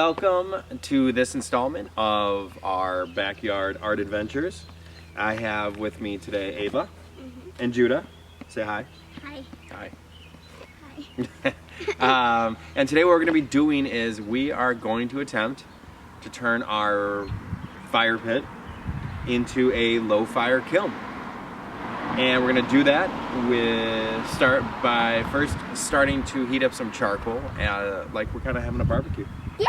Welcome to this installment of our backyard art adventures. I have with me today Ava and Judah. Say hi. Hi. Hi. Hi. And today what we're going to be doing is we are going to attempt to turn our fire pit into a low fire kiln. And we're going to do that start by first starting to heat up some charcoal, like we're kind of having a barbecue. Yeah.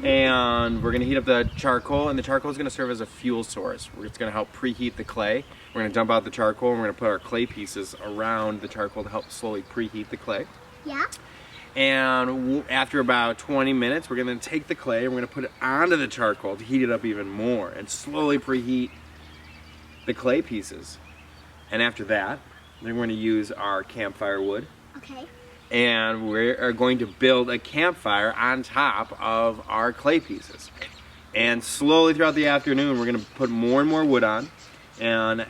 And we're going to heat up the charcoal, and the charcoal is going to serve as a fuel source. It's going to help preheat the clay. We're going to dump out the charcoal, and we're going to put our clay pieces around the charcoal to help slowly preheat the clay. Yeah. And after about 20 minutes, we're going to take the clay and we're going to put it onto the charcoal to heat it up even more and slowly preheat the clay pieces. And after that, then we're going to use our campfire wood. Okay. And we are going to build a campfire on top of our clay pieces. And slowly throughout the afternoon, we're going to put more and more wood on and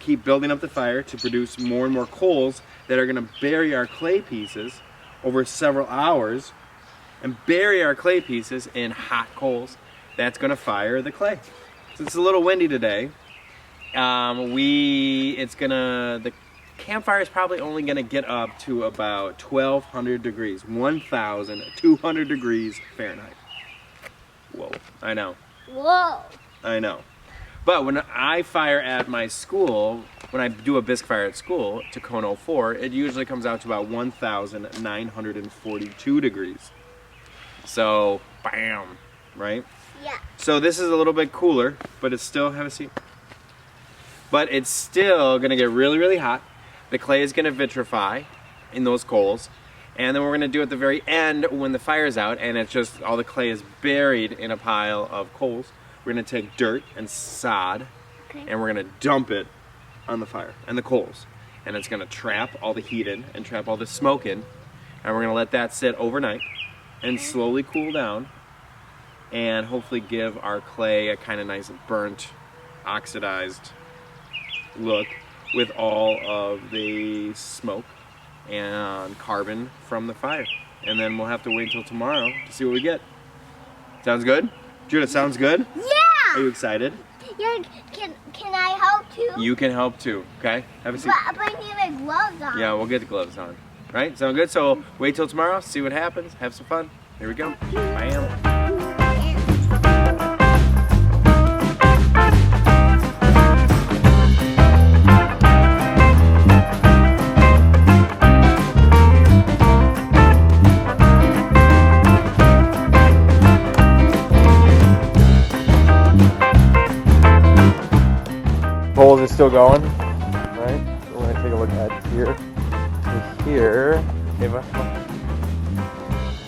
keep building up the fire to produce more and more coals that are going to bury our clay pieces over several hours and bury our clay pieces in hot coals. That's going to fire the clay. So it's a little windy today. The campfire is probably only going to get up to about 1,200 degrees, 1,200 degrees Fahrenheit. Whoa, I know. Whoa. I know. But when I fire at my school, when I do a bisque fire at school to cone 04, it usually comes out to about 1,942 degrees. So, bam, right? Yeah. So this is a little bit cooler, but it's still, have a seat. But it's still gonna get really, really hot. The clay is gonna vitrify in those coals. And then we're gonna do at the very end when the fire's out and it's just, all the clay is buried in a pile of coals. We're gonna take dirt and sod, and we're gonna dump it on the fire and the coals. And it's gonna trap all the heat in and trap all the smoke in. And we're gonna let that sit overnight and slowly cool down and hopefully give our clay a kind of nice burnt, oxidized look with all of the smoke and carbon from the fire. And then we'll have to wait until tomorrow to see what we get. Sounds good? Judah, sounds good? Yeah. Are you excited? Yeah. Can I help too? You can help too, okay? Have a seat. But I need my gloves on. Yeah, we'll get the gloves on. Right? Sound good? So wait till tomorrow, see what happens, have some fun. Here we go. Bam. Poles are still going, right? So we're gonna take a look at here. Here, Ava, come on.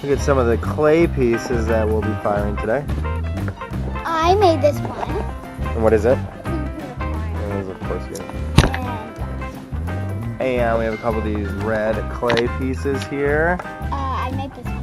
Look at some of the clay pieces that we'll be firing today. I made this one. And what is it? It is, of course, yeah. And we have a couple of these red clay pieces here. I made this one.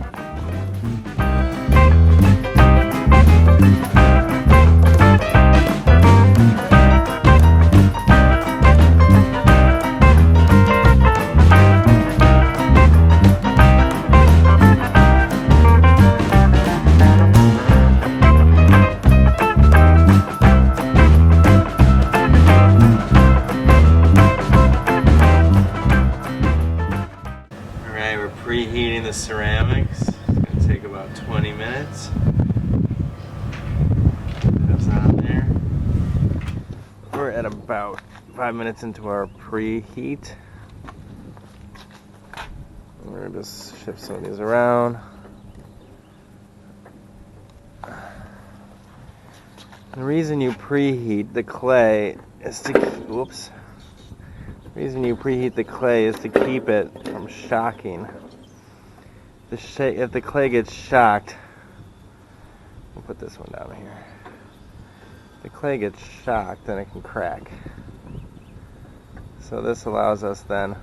Preheating the ceramics. It's going to take about 20 minutes. That's on there. We're at about 5 minutes into our preheat. We're going to just shift some of these around. The reason you preheat the clay is to keep it from shocking. If the clay gets shocked, we'll put this one down here. If the clay gets shocked, then it can crack. So this allows us then,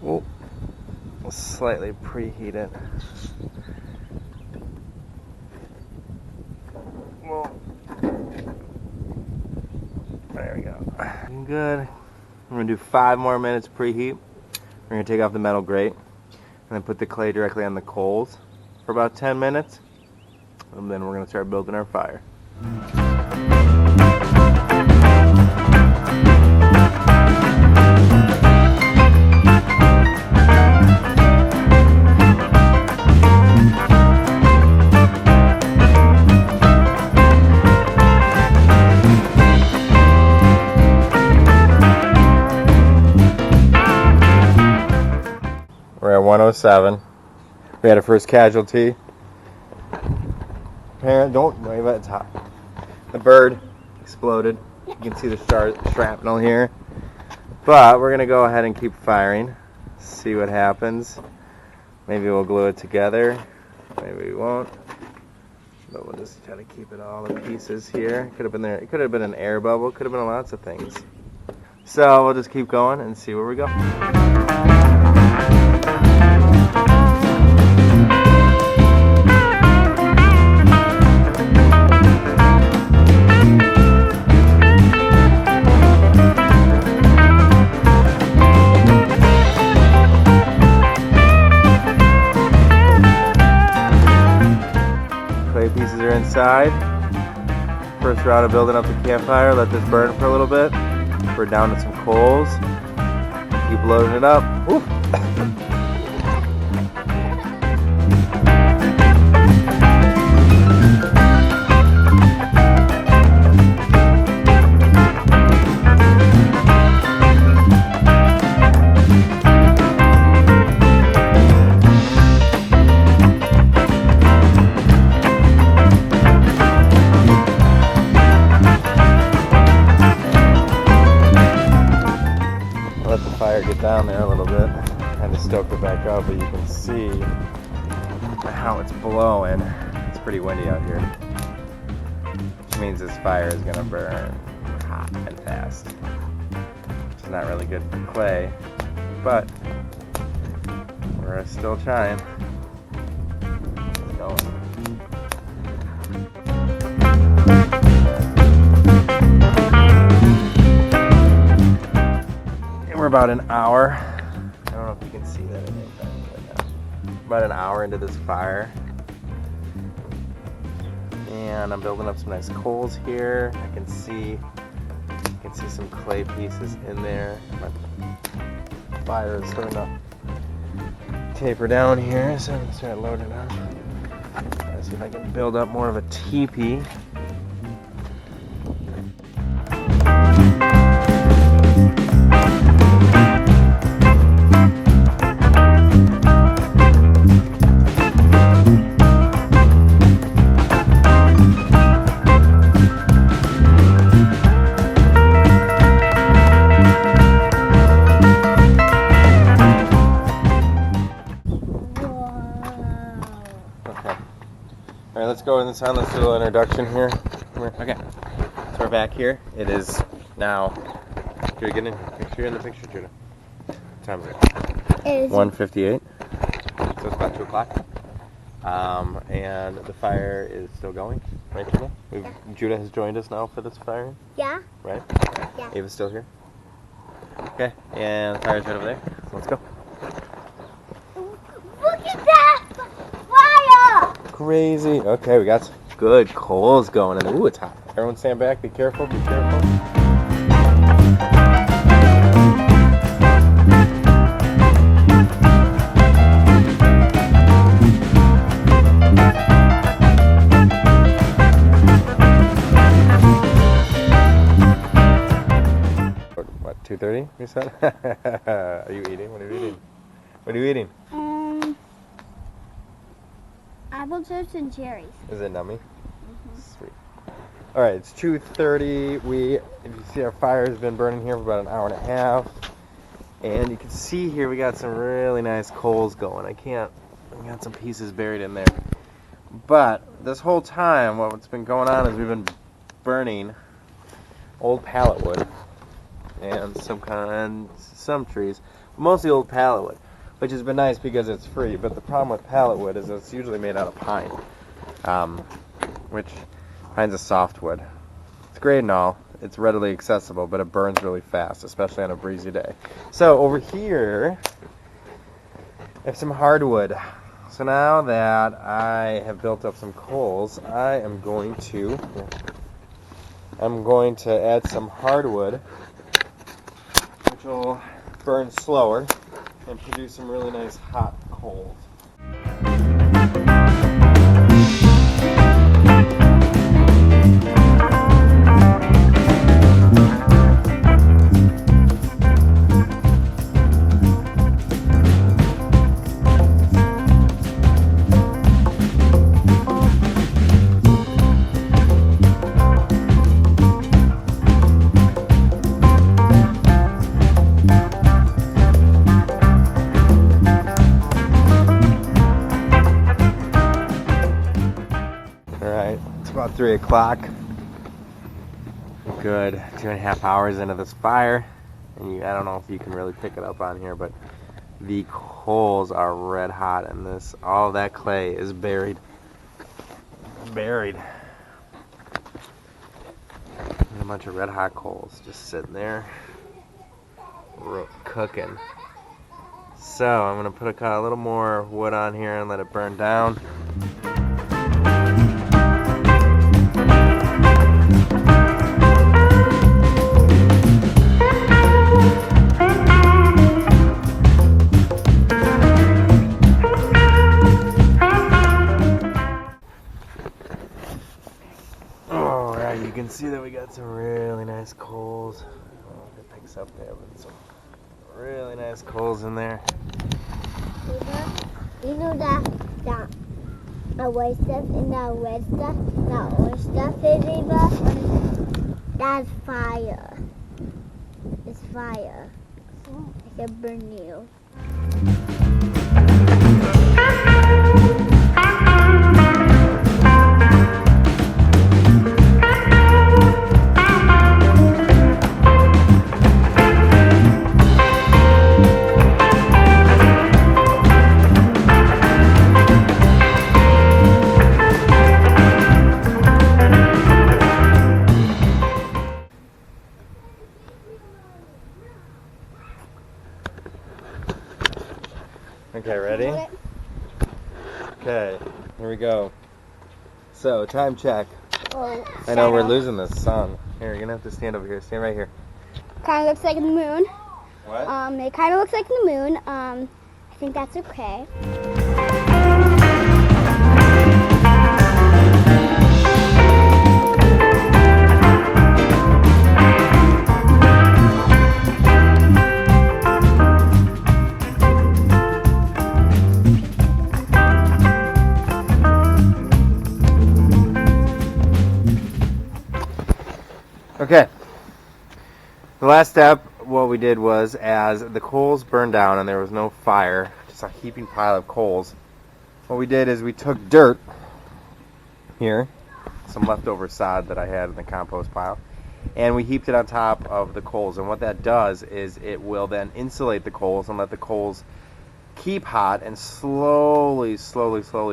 we'll slightly preheat it. There we go. Good. I'm going to do 5 more minutes preheat. We're going to take off the metal grate and then put the clay directly on the coals. for about 10 minutes, and then we're going to start building our fire. We're at 107. We had our first casualty. Don't worry about it, hot. The bird exploded. You can see the shrapnel here. But we're going to go ahead and keep firing. See what happens. Maybe we'll glue it together. Maybe we won't. But we'll just try to keep it all in pieces here. Could have been there. It could have been an air bubble. Could have been lots of things. So we'll just keep going and see where we go. Pieces are inside. First round of building up the campfire. Let this burn for a little bit. We're down to some coals. Keep loading it up. Woo. Get down there a little bit, kind of stoke it back up, but you can see how it's blowing. It's pretty windy out here, which means this fire is going to burn hot and fast, which is not really good for clay, but we're still trying. It's going. We're about an hour. I don't know if you can see that in about an hour into this fire. And I'm building up some nice coals here. I can see some clay pieces in there. My fire is starting to taper down here, so I'm gonna start loading up. Let's see if I can build up more of a teepee. Alright, let's go inside. Let's do a little introduction here. Come here. Okay. So we're back here. It is now. Judah, get in. Make sure you're in the picture, Judah. What time is it? It is 1:58. So it's about 2 o'clock. And the fire is still going, right, Judah? Judah has joined us now for this fire. Yeah. Right? Yeah. Ava's still here. Okay. And the fire's right over there. So let's go. Look at that fire! Crazy. Okay, we got some good coals going in. Ooh, it's hot. Everyone stand back. Be careful. Be careful. What, 2:30 you said? Are you eating? What are you eating? What are you eating? Apple chips and cherries. Is it nummy? Sweet. Alright, it's 2:30. If you see, our fire has been burning here for about an hour and a half. And you can see here we got some really nice coals going. We got some pieces buried in there. But this whole time, what's been going on is we've been burning old pallet wood and some trees, mostly old pallet wood, which has been nice because it's free. But the problem with pallet wood is it's usually made out of pine, which pine's a softwood. It's great and all. It's readily accessible, but it burns really fast, especially on a breezy day. So over here, I have some hardwood. So now that I have built up some coals, I'm going to add some hardwood, which will burn slower and produce some really nice hot coals. Alright, it's about 3 o'clock. Good 2.5 hours into this fire. And I don't know if you can really pick it up on here, but the coals are red hot and all of that clay is buried. There's a bunch of red hot coals just sitting there cooking. So I'm going to put a little more wood on here and let it burn down. You can see that we got some really nice coals. Oh, it picks up there, but some really nice coals in there. You know that white stuff and that red stuff, that orange stuff is Eva? That's fire. It's fire. It can burn you. Okay, ready? Okay, here we go. So, time check. Oh, I know we're losing the sun. Here, you're gonna have to stand over here. Stand right here. Kind of looks like the moon. What? It kind of looks like the moon. I think that's okay. Okay. The last step, what we did was, as the coals burned down and there was no fire, just a heaping pile of coals, what we did is we took dirt here, some leftover sod that I had in the compost pile, and we heaped it on top of the coals. And what that does is it will then insulate the coals and let the coals keep hot and slowly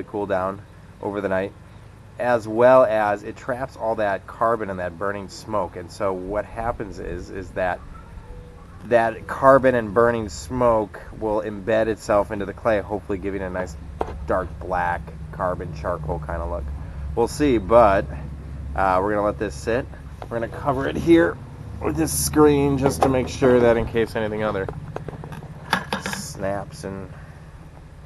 cool down over the night, as well as it traps all that carbon and that burning smoke. And so what happens is that carbon and burning smoke will embed itself into the clay, hopefully giving a nice dark black carbon charcoal kind of look. We'll see, but we're going to let this sit. We're going to cover it here with this screen just to make sure that in case anything other snaps and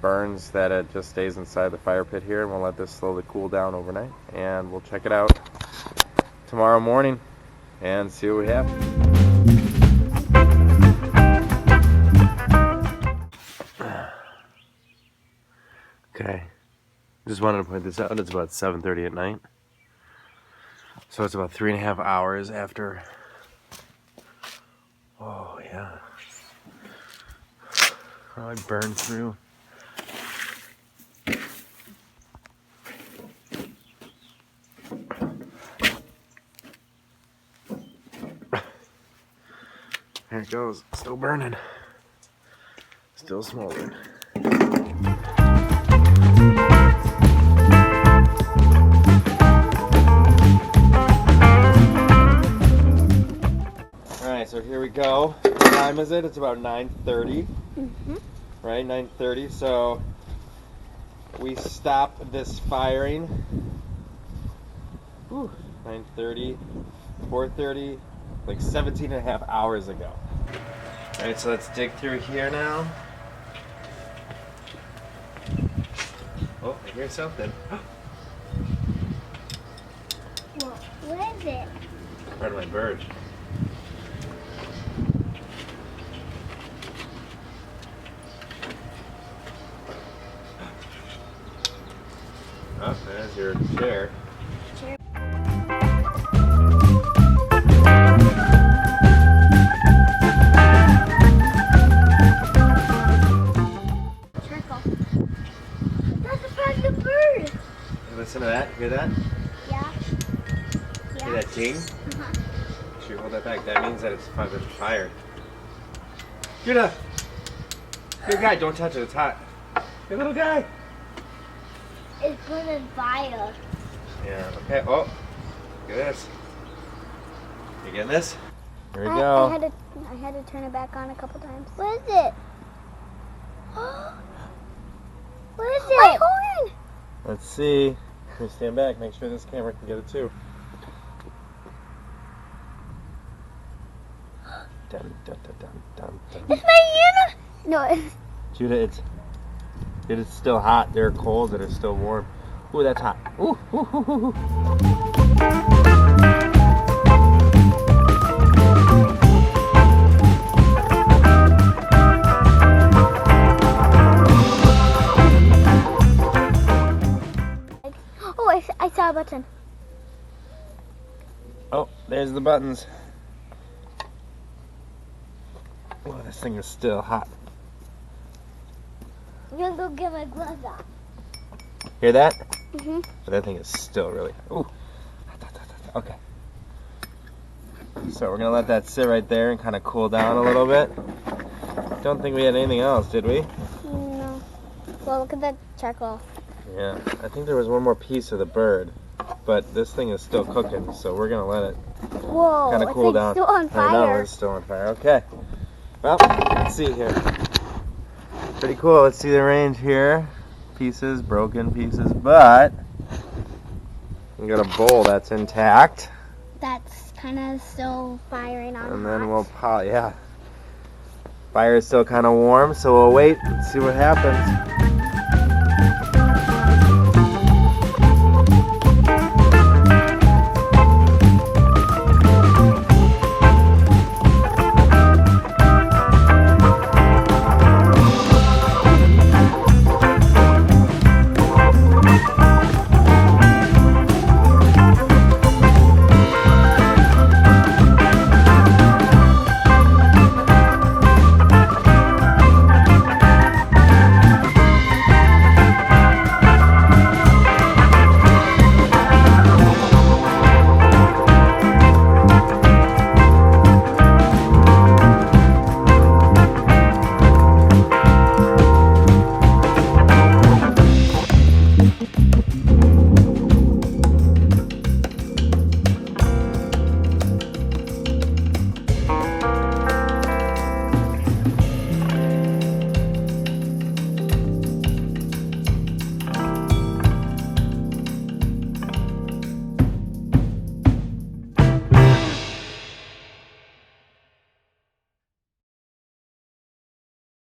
burns, that it just stays inside the fire pit here, and we'll let this slowly cool down overnight, and we'll check it out tomorrow morning and see what we have. Okay, just wanted to point this out. It's about 7:30 at night, so it's about 3.5 hours after. Oh yeah, how I burned through. There it goes, still burning, still smoldering. Alright, so here we go. What time is it? It's about 9:30. Right, 9:30. So we stopped this firing. 9:30, 4:30, like 17 and a half hours ago. All right, so let's dig through here now. Oh, I hear something. What is it? Part of my bird. Oh, there's your chair. Circle. That's a part of the bird. Hey, listen to that. Hear that? Yeah. Hear that ding? Uh-huh. Should we hold that back? That means that it's fired. Judah! Good guy, don't touch it. It's hot. Hey, little guy. It's put in fire. Yeah, okay. Oh, look at this. You getting this? Here we I go. had to turn it back on a couple times. What is it? What is it? My horn! Let's see. Let me stand back. Make sure this camera can get it too. Dun, dun, dun, dun, dun, dun. It's my Anna. No, it's Judah, it's still hot. There are coals that are still warm. Ooh, that's hot. Ooh, ooh, ooh, ooh, ooh. Oh, I saw a button. Oh, there's the buttons. Oh, this thing is still hot. I'm gonna go get my gloves off. Hear that? Mm-hmm. But that thing is still really. Ooh. Okay. So we're gonna let that sit right there and kind of cool down a little bit. Don't think we had anything else, did we? No. Well, look at that charcoal. Yeah. I think there was one more piece of the bird, but this thing is still cooking, so we're gonna let it Whoa, kind of cool it's like down. still on I know fire. it's still on fire. Okay. Well, let's see here. Pretty cool. Let's see the range here. Pieces, broken pieces, but we got a bowl that's intact. That's kind of still firing on. And then hot. we'll yeah. Fire is still kind of warm, so we'll wait and see what happens.